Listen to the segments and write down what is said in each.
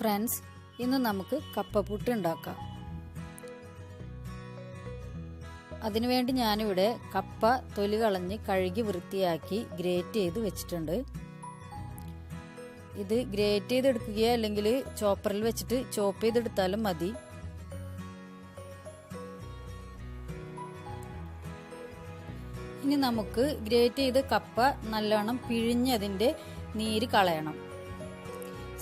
Friends, ഇന്ന് നമുക്ക് കപ്പ പുട്ട് ഉണ്ടാക്കാം. അതിനുവേണ്ടി ഞാനിവിടെ കപ്പ തൊലി കളഞ്ഞ് കഴുകി വൃത്തിയാക്കി ഗ്രേറ്റ് ചെയ്ത് വെച്ചിട്ടുണ്ട്. ഇത് ഗ്രേറ്റ് ചെയ്തെടുക്കുകയോ അല്ലെങ്കിൽ ചോപ്പറിൽ വെച്ചിട്ട് ചോപ്പ് ചെയ്തെടുത്താലും മതി. ഇനി നമുക്ക് ഗ്രേറ്റ് ചെയ്ത് കപ്പ നല്ലോണം പിഴിഞ്ഞ് അതിൻ്റെ നീര് കളയണം.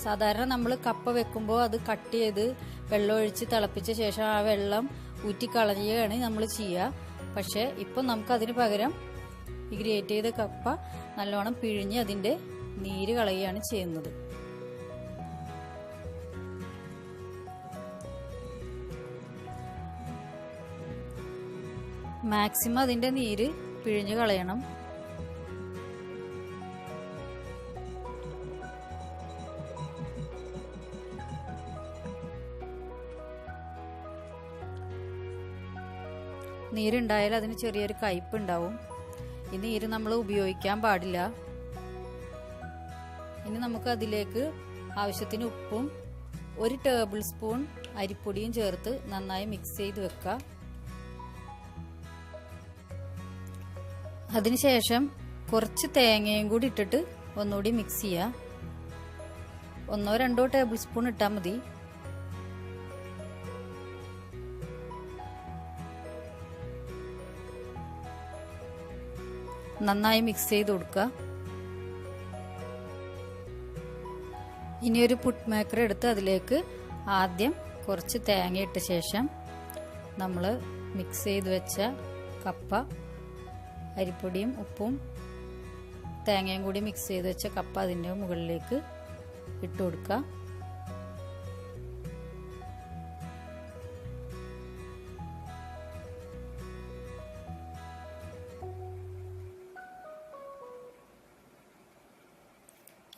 സാധാരണ നമ്മൾ കപ്പ വെക്കുമ്പോൾ അത് കട്ട് ചെയ്ത് വെള്ളം ഒഴിച്ച് തിളപ്പിച്ച ശേഷം ആ വെള്ളം ഊറ്റിക്കളയുകയാണ് നമ്മൾ ചെയ്യുക. പക്ഷേ ഇപ്പം നമുക്കതിന് പകരം ഈ ഗ്രേറ്റ് ചെയ്ത കപ്പ നല്ലോണം പിഴിഞ്ഞ് അതിൻ്റെ നീര് കളയുകയാണ് ചെയ്യുന്നത്. മാക്സിമം അതിൻ്റെ നീര് പിഴിഞ്ഞ് കളയണം. നീരുണ്ടായാൽ അതിന് ചെറിയൊരു കയ്പ്പ് ഉണ്ടാവും. ഈ നീര് നമ്മൾ ഉപയോഗിക്കാൻ പാടില്ല. ഇനി നമുക്ക് അതിലേക്ക് ആവശ്യത്തിന് ഉപ്പും 1 ടേബിൾ സ്പൂൺ അരിപ്പൊടിയും ചേർത്ത് നന്നായി മിക്സ് ചെയ്ത് വെക്കുക. അതിനുശേഷം കുറച്ച് തേങ്ങയും കൂടി ഇട്ടിട്ട് ഒന്നുകൂടി മിക്സ് ചെയ്യുക. 1-2 ടേബിൾ സ്പൂൺ ഇട്ടാൽ മതി. നന്നായി മിക്സ് ചെയ്ത് കൊടുക്കുക. ഇനി ഒരു പുട്ട് മേക്കർ എടുത്ത് അതിലേക്ക് ആദ്യം കുറച്ച് തേങ്ങ ഇട്ട ശേഷം നമ്മൾ മിക്സ് ചെയ്ത് വെച്ച കപ്പ, അരിപ്പൊടിയും ഉപ്പും തേങ്ങയും കൂടി മിക്സ് ചെയ്ത് വെച്ച കപ്പ അതിൻ്റെ മുകളിലേക്ക് ഇട്ട് കൊടുക്കുക.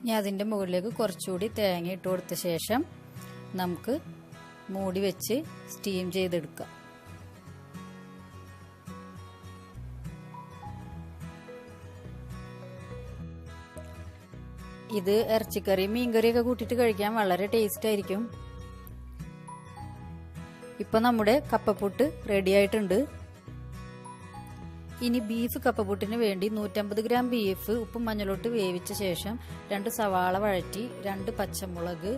ഇനി അതിൻ്റെ മുകളിലേക്ക് കുറച്ചുകൂടി തേങ്ങ ഇട്ട് കൊടുത്ത ശേഷം നമുക്ക് മൂടി വെച്ച് സ്റ്റീം ചെയ്തെടുക്കാം. ഇത് ഇറച്ചിക്കറിയും മീൻകറിയൊക്കെ കൂട്ടിയിട്ട് കഴിക്കാൻ വളരെ ടേസ്റ്റ് ആയിരിക്കും. ഇപ്പൊ നമ്മുടെ കപ്പപ്പുട്ട് റെഡി ആയിട്ടുണ്ട്. ഇനി ബീഫ് കപ്പപ്പുട്ടിന് വേണ്ടി 150 ഗ്രാം ബീഫ് ഉപ്പും മഞ്ഞളോട്ട് വേവിച്ച ശേഷം 2 സവാള വഴറ്റി, 2 പച്ചമുളക്,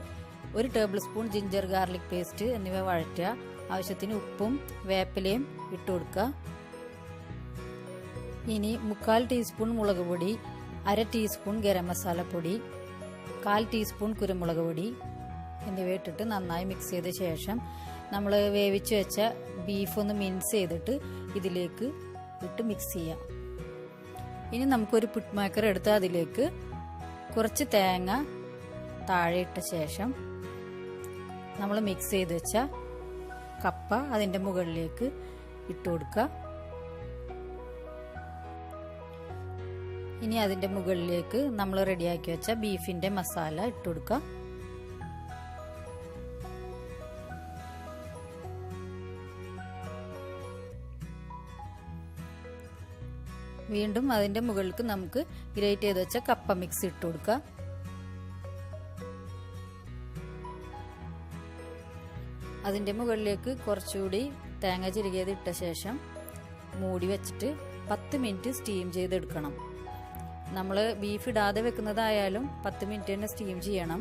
1 table spoon ginger garlic paste എന്നിവ വഴറ്റുക. ആവശ്യത്തിന് ഉപ്പും വേപ്പിലയും ഇട്ട് കൊടുക്കുക. ഇനി 1/4 ടീസ്പൂൺ മുളക് പൊടി, 1/2 ടീസ്പൂൺ ഗരം മസാല പൊടി, 1/4 ടീസ്പൂൺ കുരുമുളക് പൊടി എന്നിവ ഇട്ടിട്ട് നന്നായി മിക്സ് ചെയ്ത ശേഷം നമ്മൾ വേവിച്ച് വെച്ച ബീഫ് ഒന്ന് മിൻസ് ചെയ്തിട്ട് ഇതിലേക്ക് ഇട്ട് മിക്സ് ചെയ്യാം. ഇനി നമുക്കൊരു പുട്ട് മേക്കർ എടുത്ത് അതിലേക്ക് കുറച്ച് തേങ്ങ താഴെ ഇട്ട ശേഷം നമ്മൾ മിക്സ് ചെയ്ത് വെച്ച കപ്പ അതിൻ്റെ മുകളിലേക്ക് ഇട്ട് കൊടുക്കുക. ഇനി അതിൻ്റെ മുകളിലേക്ക് നമ്മൾ റെഡിയാക്കി വെച്ച ബീഫിൻ്റെ മസാല ഇട്ട് കൊടുക്കുക. വീണ്ടും അതിൻ്റെ മുകളിലേക്ക് നമുക്ക് ഗ്രേറ്റ് ചെയ്ത് വെച്ച കപ്പ മിക്സ് ഇട്ട് കൊടുക്കുക. അതിൻ്റെ മുകളിലേക്ക് കുറച്ചുകൂടി തേങ്ങ ചിരകിയത് ഇട്ട ശേഷം മൂടി വെച്ചിട്ട് 10 മിനിറ്റ് സ്റ്റീം ചെയ്തെടുക്കണം. നമ്മൾ ബീഫ് ഇടാതെ വെക്കുന്നതായാലും 10 മിനിറ്റ് തന്നെ സ്റ്റീം ചെയ്യണം.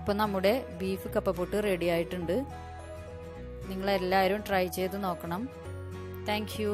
ഇപ്പം നമ്മുടെ ബീഫ് കപ്പപ്പുട്ട് റെഡി ആയിട്ടുണ്ട്. നിങ്ങളെല്ലാവരും ട്രൈ ചെയ്ത് നോക്കണം. Thank you.